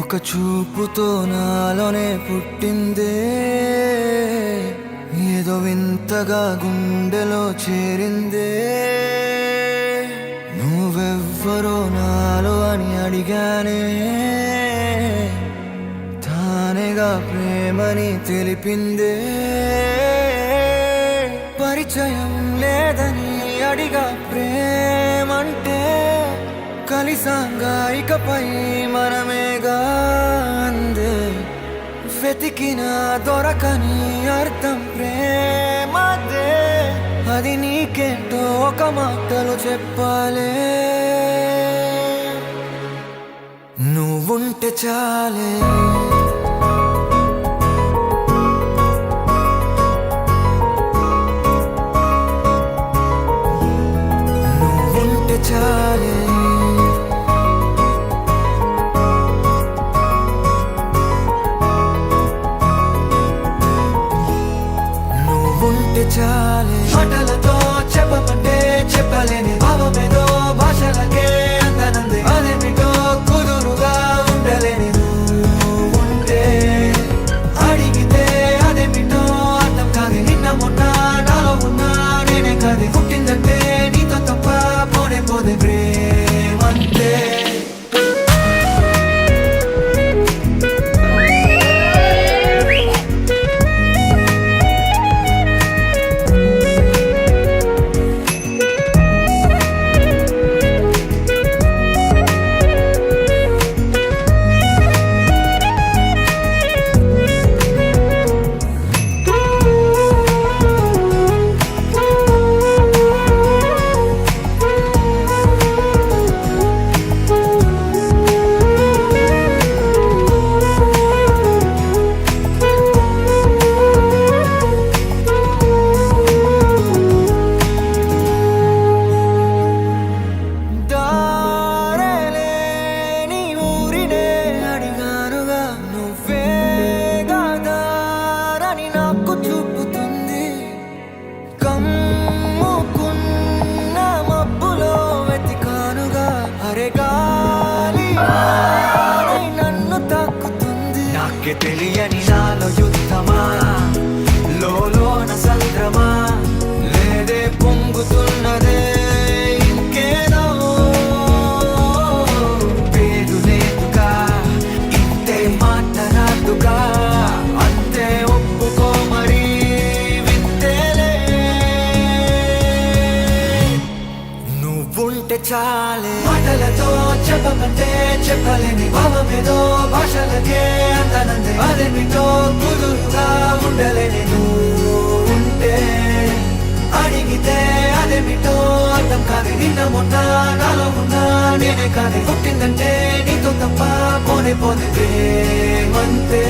ఒక చూపుతో నాలోనే పుట్టిందే, ఏదో వింతగా గుండెలో చేరిందే. నువ్వెవ్వరో నాలో అని అడిగానే, తానేగా ప్రేమని తెలిపిందే. పరిచయం లేదని అడిగా ప్రేమంటే, కలిసాంగా ఇకపై మనమేగా అందే. వెతికిన దొరకని అర్థం ప్రేమదే, అది నీకేంటో ఒక మాటలో చెప్పాలే. నువ్వుంటే చాలే, నువ్వుంటే చాలే, నువ్వుంటే చాలే. మాటలతో చెప్పమంటే చెప్పలేని భావమేదో భాషలకే అందనంది. అదేమిటో కుదురుగా ఉండలేని నువ్వుంటే, అడిగితే అదేమిటో అర్థం కాదు. నిన్న మొన్న నాలో ఉన్నా నేనే కాదు. పుట్టిందంటే నీతో తప్ప పోనే పోదే ప్రేమంతే. నాకే తెలియని నాలో యుద్ధమా, లోన సంద్రమా, లేదే పొంగుతున్నదే ఇంకేదో. పేరు లేదుగా, ఇంతే మాట రాదుగా, అంతే ఒప్పుకో మరి వింతేలే. నువ్వుంటే చాలే, మాటలతో చెప్పమంటే చెప్పలేని భావమేదో భాషలకే అందనందే. అదేమిటో కుదురుగా ఉండలేని నువ్వుంటే, అడిగితే అదేమిటో అర్థం కాదు. నిన్న మొన్న నాలో ఉన్నా నేనే కాదు. పుట్టిందంటే నీతో తప్ప పోనే పోతే ప్రేమంతే.